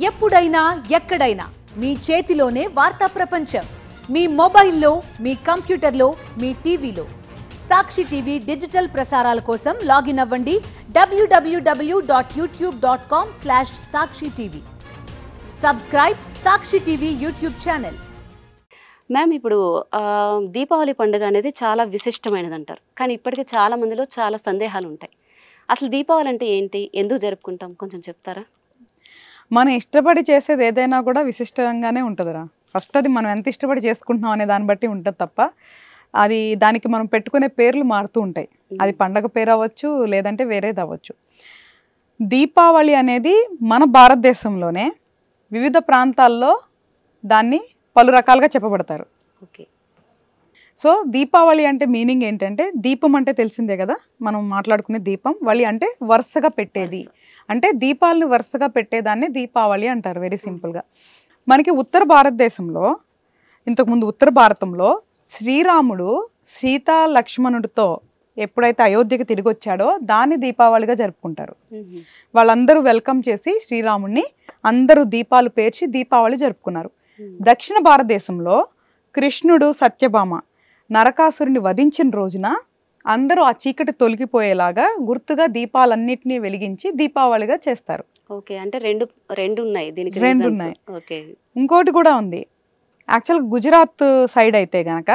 ఎప్పుడైనా ఎక్కడైనా మీ చేతిలోనే వార్తా ప్రపంచం. మీ మొబైల్లో, మీ కంప్యూటర్లో, మీ టీవీలో. సాక్షి టీవీ డిజిటల్ ప్రసారాల కోసం లాగిన్ అవ్వండి www.youtube.com/sakshi-tv. సబ్స్క్రైబ్ సాక్షి టీవీ యూట్యూబ్ ఛానల్. మ్యామ్, ఇప్పుడు దీపావళి పండుగ అనేది చాలా విశిష్టమైనది అంటారు, కానీ ఇప్పటికీ చాలా మందిలో చాలా సందేహాలు ఉంటాయి. అసలు దీపావళి అంటే ఏంటి, ఎందుకు జరుపుకుంటాం, కొంచెం చెప్తారా? మనం ఇష్టపడి చేసేది ఏదైనా కూడా విశిష్టంగానే ఉంటుందిరా. ఫస్ట్ అది మనం ఎంత ఇష్టపడి చేసుకుంటున్నాం అనే దాన్ని బట్టి ఉంటుంది తప్ప అది దానికి మనం పెట్టుకునే పేర్లు మారుతూ ఉంటాయి. అది పండగ పేరు అవ్వచ్చు, లేదంటే వేరేది అవ్వచ్చు. దీపావళి అనేది మన భారతదేశంలోనే వివిధ ప్రాంతాల్లో దాన్ని పలు రకాలుగా చెప్పబడతారు. ఓకే. సో దీపావళి అంటే మీనింగ్ ఏంటంటే, దీపం అంటే తెలిసిందే కదా, మనం మాట్లాడుకునే దీపం. వళి అంటే వరుసగా పెట్టేది, అంటే దీపాలను వరుసగా పెట్టేదాన్ని దీపావళి అంటారు. వెరీ సింపుల్గా. మనకి ఉత్తర భారతదేశంలో, ఇంతకుముందు ఉత్తర భారతంలో శ్రీరాముడు సీతా లక్ష్మణుడితో ఎప్పుడైతే అయోధ్యకి తిరిగి వచ్చాడో దాన్ని దీపావళిగా జరుపుకుంటారు. వాళ్ళందరూ వెల్కమ్ చేసి శ్రీరాముడిని అందరూ దీపాలు పేర్చి దీపావళి జరుపుకున్నారు. దక్షిణ భారతదేశంలో కృష్ణుడు సత్యభామ నరకాసురుని వధించిన రోజున అందరూ ఆ చీకటి తొలగిపోయేలాగా గుర్తుగా దీపాలన్నిటినీ వెలిగించి దీపావళిగా చేస్తారు. ఓకే, అంటే రెండు ఉన్నాయి దీనికి. రెండు ఉన్నాయి. ఓకే. ఇంకోటి కూడా ఉంది. యాక్చువల్గా గుజరాత్ సైడ్ అయితే గనక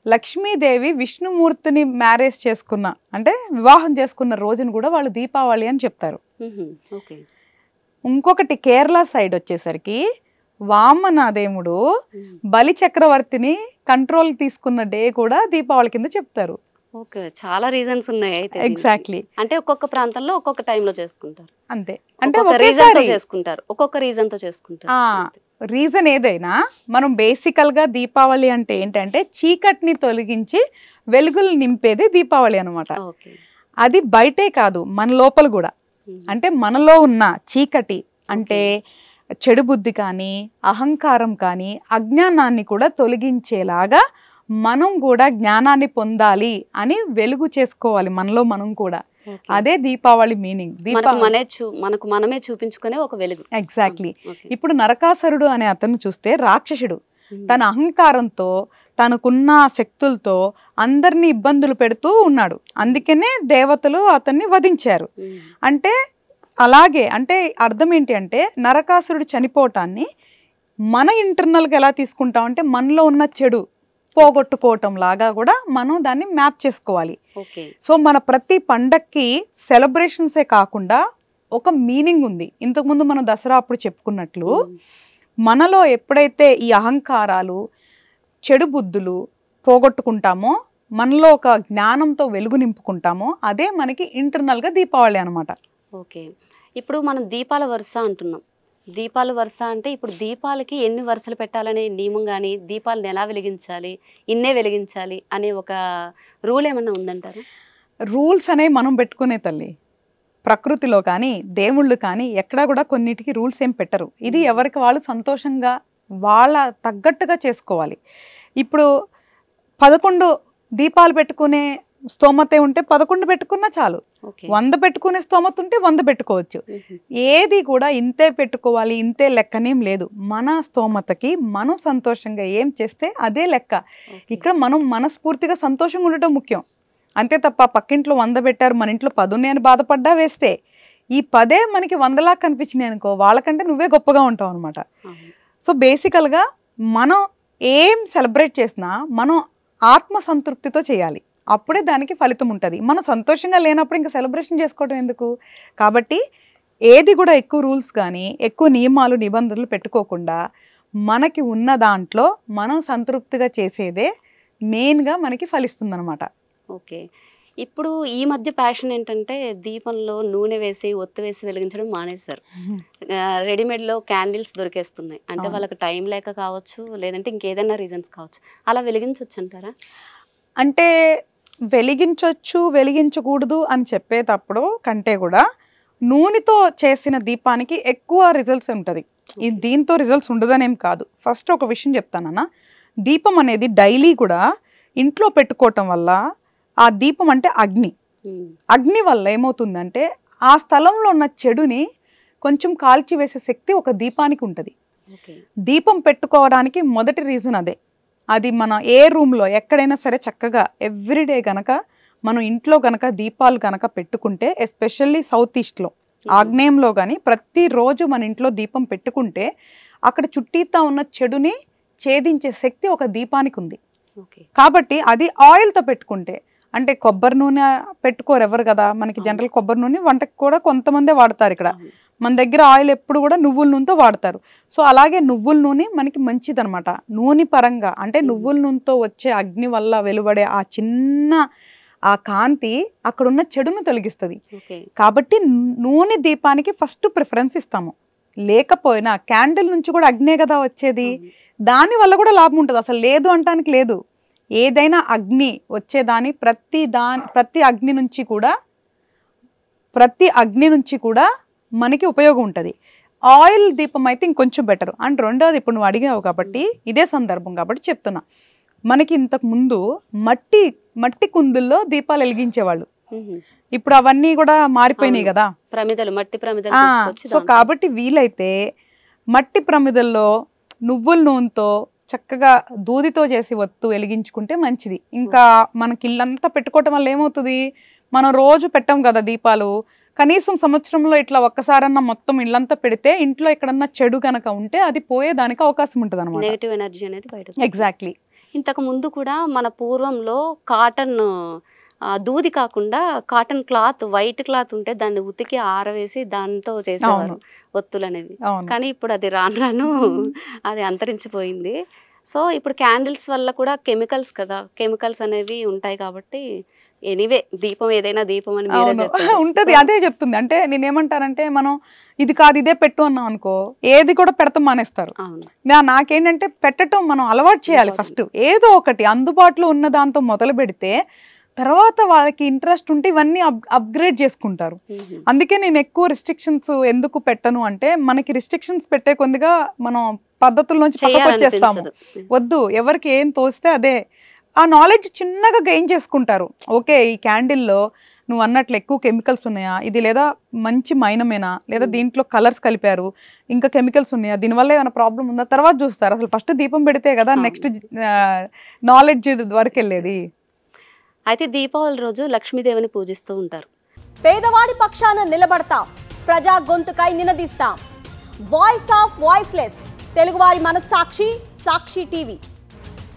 లక్ష్మీదేవి విష్ణుమూర్తిని మ్యారేజ్ చేసుకున్న, అంటే వివాహం చేసుకున్న రోజును కూడా వాళ్ళు దీపావళి అని చెప్తారు. ఓకే. ఇంకొకటి కేరళ సైడ్ వచ్చేసరికి వామనదేవుడు బలి చక్రవర్తిని కంట్రోల్ తీసుకున్న డే కూడా దీపావళి కింద చెప్తారు. ఓకే, చాలా రీజన్స్ ఉన్నాయి అయితే. ఎగ్జాక్ట్లీ. అంటే ఒక్కొక్క ప్రాంతంలో ఒక్కొక్క టైంలో చేసుకుంటారు. అంతే. అంటే ఒక్కొక్క రీజన్ తో చేసుకుంటారు. రీజన్ ఏదైనా మనం బేసికల్ గా దీపావళి అంటే ఏంటంటే చీకటిని తొలగించి వెలుగులు నింపేది దీపావళి అనమాట. అది బయటే కాదు, మన లోపల కూడా. అంటే మనలో ఉన్న చీకటి, అంటే చెడు బుద్ధి కానీ అహంకారం కానీ అజ్ఞానాన్ని కూడా తొలగించేలాగా మనం కూడా జ్ఞానాన్ని పొందాలి అని వెలుగు చేసుకోవాలి మనలో మనం కూడా. అదే దీపావళి మీనింగ్. మనకు మనమే చూపించుకునే ఒక వెలుగు. ఎగ్జాక్ట్లీ. ఇప్పుడు నరకాసురుడు అనే అతను చూస్తే రాక్షసుడు. తన అహంకారంతో తనకున్న శక్తులతో అందరినీ ఇబ్బందులు పెడుతూ ఉన్నాడు. అందుకనే దేవతలు అతన్ని వధించారు. అంటే అలాగే, అంటే అర్థం ఏంటి అంటే నరకాసురుడు చనిపోవటాన్ని మన ఇంటర్నల్గా ఎలా తీసుకుంటాం అంటే మనలో ఉన్న చెడు పోగొట్టుకోవటం లాగా కూడా మనం దాన్ని మ్యాప్ చేసుకోవాలి. సో మన ప్రతి పండక్కి సెలబ్రేషన్సే కాకుండా ఒక మీనింగ్ ఉంది. ఇంతకుముందు మనం దసరా అప్పుడు చెప్పుకున్నట్లు మనలో ఎప్పుడైతే ఈ అహంకారాలు చెడు బుద్ధులు పోగొట్టుకుంటామో, మనలో ఒక జ్ఞానంతో వెలుగు నింపుకుంటామో, అదే మనకి ఇంటర్నల్గా దీపావళి అనమాట. ఓకే. ఇప్పుడు మనం దీపాల వరుస అంటున్నాం. దీపాల వరుస అంటే ఇప్పుడు దీపాలకి ఎన్ని వరుసలు పెట్టాలనే నియమం కానీ, దీపాలను ఎలా వెలిగించాలి, ఇన్నే వెలిగించాలి అనే ఒక రూల్ ఏమన్నా ఉందంటారా? రూల్స్ అనేవి మనం పెట్టుకునే తల్లి. ప్రకృతిలో కానీ దేవుళ్ళు కానీ ఎక్కడా కూడా కొన్నిటికి రూల్స్ ఏం పెట్టరు. ఇది ఎవరికి వాళ్ళు సంతోషంగా వాళ్ళ తగ్గట్టుగా చేసుకోవాలి. ఇప్పుడు 11 దీపాలు పెట్టుకునే స్తోమతే ఉంటే 11 పెట్టుకున్నా చాలు. 100 పెట్టుకునే స్తోమత ఉంటే 100 పెట్టుకోవచ్చు. ఏది కూడా ఇంతే పెట్టుకోవాలి, ఇంతే లెక్కనేం లేదు. మన స్తోమతకి మనం సంతోషంగా ఏం చేస్తే అదే లెక్క. ఇక్కడ మనం మనస్ఫూర్తిగా సంతోషంగా ఉండటం ముఖ్యం. అంతే తప్ప పక్కింట్లో 100 పెట్టారు, మన ఇంట్లో 10 ఉన్నాయని బాధపడ్డా వేస్టే. ఈ 10 మనకి 100 లాగా కనిపించినాయి అనుకో, వాళ్ళకంటే నువ్వే గొప్పగా ఉంటావు అనమాట. సో బేసికల్గా మనం ఏం సెలబ్రేట్ చేసినా మనం ఆత్మ సంతృప్తితో చేయాలి. అప్పుడే దానికి ఫలితం ఉంటుంది. మనం సంతోషంగా లేనప్పుడు ఇంకా సెలబ్రేషన్ చేసుకోవడం ఎందుకు? కాబట్టి ఏది కూడా ఎక్కువ రూల్స్ కానీ ఎక్కువ నియమాలు నిబంధనలు పెట్టుకోకుండా మనకి ఉన్న దాంట్లో మనం సంతృప్తిగా చేసేదే మెయిన్గా మనకి ఫలిస్తుంది అనమాట. ఓకే. ఇప్పుడు ఈ మధ్య ప్యాషన్ ఏంటంటే దీపంలో నూనె వేసి ఒత్తి వేసి వెలిగించడం మానేశారు. రెడీమేడ్లో క్యాండిల్స్ దొరికేస్తున్నాయి. అంటే వాళ్ళకి టైం లేక కావచ్చు, లేదంటే ఇంకేదైనా రీజన్స్ కావచ్చు. అలా వెలిగించవచ్చు అంటారా? అంటే వెలిగించవచ్చు వెలిగించకూడదు అని చెప్పేటప్పుడు కంటే కూడా నూనెతో చేసిన దీపానికి ఎక్కువ రిజల్ట్స్ ఉంటుంది. దీంతో రిజల్ట్స్ ఉండదనేం కాదు. ఫస్ట్ ఒక విషయం చెప్తానన్న, దీపం అనేది డైలీ కూడా ఇంట్లో పెట్టుకోవటం వల్ల ఆ దీపం అంటే అగ్ని వల్ల ఏమవుతుందంటే ఆ స్థలంలో ఉన్న చెడుని కొంచెం కాల్చి వేసే శక్తి ఒక దీపానికి ఉంటుంది. ఓకే. దీపం పెట్టుకోవడానికి మొదటి రీజన్ అదే. అది మన ఏ రూమ్లో ఎక్కడైనా సరే చక్కగా ఎవ్రీడే గనక మనం ఇంట్లో గనక దీపాలు గనక పెట్టుకుంటే, ఎస్పెషల్లీ సౌత్ ఈస్ట్లో ఆగ్నేయంలో కానీ ప్రతిరోజు మన ఇంట్లో దీపం పెట్టుకుంటే అక్కడ చుట్టీతా ఉన్న చెడుని ఛేదించే శక్తి ఒక దీపానికి ఉంది. ఓకే. కాబట్టి అది ఆయిల్తో పెట్టుకుంటే, అంటే కొబ్బరి నూనె పెట్టుకోరు ఎవరు కదా, మనకి జనరల్ కొబ్బరి నూనె వంటకి కూడా కొంతమందే వాడతారు. ఇక్కడ మన దగ్గర ఆయిల్ ఎప్పుడు కూడా నువ్వుల నూనెతో వాడతారు. సో అలాగే నువ్వుల నూనె మనకి మంచిదనమాట నూనె పరంగా. అంటే నువ్వుల నూనెతో వచ్చే అగ్ని వల్ల వెలువడే ఆ చిన్న ఆ కాంతి అక్కడున్న చెడును తొలగిస్తుంది. కాబట్టి నూనె దీపానికి ఫస్ట్ ప్రిఫరెన్స్ ఇస్తాము. లేకపోయినా క్యాండిల్ నుంచి కూడా అగ్నే కదా వచ్చేది, దాని వల్ల కూడా లాభం ఉంటుంది. అసలు లేదు అంటానికి లేదు. ఏదైనా అగ్ని వచ్చేదాని ప్రతి అగ్ని నుంచి కూడా మనకి ఉపయోగం ఉంటుంది. ఆయిల్ దీపం అయితే ఇంకొంచెం బెటర్. అండ్ రెండోది, ఇప్పుడు నువ్వు అడిగావు కాబట్టి ఇదే సందర్భం కాబట్టి చెప్తున్నా, మనకి ఇంతకు ముందు మట్టి కుందుల్లో దీపాలు వెలిగించేవాళ్ళు. ఇప్పుడు అవన్నీ కూడా మారిపోయినాయి కదా, మట్టి ప్రమిదలు. సో కాబట్టి వీలైతే మట్టి ప్రమిదల్లో నువ్వుల నూనెతో చక్కగా దూదితో చేసి ఒత్తు వెలిగించుకుంటే మంచిది. ఇంకా మనకి ఇల్లంతా పెట్టుకోవటం వల్ల ఏమవుతుంది, మనం రోజు పెట్టాం కదా దీపాలు, కనీసం సంవత్సరంలో ఇట్లా ఒక్కసారన్నా మొత్తం ఇల్లంతా పెడితే ఇంట్లో ఎక్కడన్నా చెడు కనుక ఉంటే అది పోయేదానికి అవకాశం ఉంటుంది అనమాట. నెగటివ్ ఎనర్జీ అనేది బయట. ఎగ్జాక్ట్లీ. ఇంతకు ముందు కూడా మన పూర్వంలో కాటన్ దూది కాకుండా కాటన్ క్లాత్, వైట్ క్లాత్ ఉంటే దాన్ని ఉతికి ఆరవేసి దాంతో చేసేవారు ఒత్తులు అనేవి. కానీ ఇప్పుడు అది రాను అది అంతరించిపోయింది. సో ఇప్పుడు క్యాండిల్స్ వల్ల కూడా కెమికల్స్ కదా, కెమికల్స్ అనేవి ఉంటాయి. కాబట్టి ఎనీవే దీపం ఏదైనా దీపం అని ఉంటది. అదే చెప్తుంది. అంటే నేనేమంటానంటే, మనం ఇది కాదు ఇదే పెట్టు అన్నాం అనుకో, ఏది కూడా పెడతాం మానేస్తారు. నాకేంటంటే పెట్టడం మనం అలవాటు చేయాలి. ఫస్ట్ ఏదో ఒకటి అందుబాటులో ఉన్న దాంతో మొదలు పెడితే తర్వాత వాళ్ళకి ఇంట్రెస్ట్ ఉంటే ఇవన్నీ అప్గ్రేడ్ చేసుకుంటారు. అందుకే నేను ఎక్కువ రిస్ట్రిక్షన్స్ ఎందుకు పెట్టను అంటే, మనకి రిస్ట్రిక్షన్స్ పెట్టే కొద్దిగా మనం పద్ధతుల నుంచి పక్కకు వచ్చేస్తాము. వద్దు, ఎవరికి ఏం తోస్తే అదే. ఆ నాలెడ్జ్ చిన్నగా గెయిన్ చేసుకుంటారు. ఓకే, ఈ క్యాండిల్లో నువ్వు అన్నట్లు ఎక్కువ కెమికల్స్ ఉన్నాయా, ఇది లేదా మంచి మైనమేనా, లేదా దీంట్లో కలర్స్ కలిపారు, ఇంకా కెమికల్స్ ఉన్నాయా, దీనివల్ల ఏమైనా ప్రాబ్లం ఉందా, తర్వాత చూస్తారు. అసలు ఫస్ట్ దీపం పెడితే కదా నెక్స్ట్ నాలెడ్జ్ వరకు వెళ్ళేది. అయితే దీపావళి రోజు లక్ష్మీదేవిని పూజిస్తూ ఉంటారు. పేదవాడి పక్షాన నిలబడతాం, ప్రజా గొంతుకై నినదిస్తాం. వాయిస్ ఆఫ్ వాయిస్లెస్, తెలుగువారి మనస్సాక్షి సాక్షి టీవీ.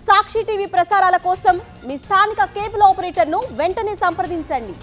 సాక్షి టీవీ ప్రసారాల కోసం మీ స్థానిక కేబుల్ ఆపరేటర్ను వెంటనే సంప్రదించండి.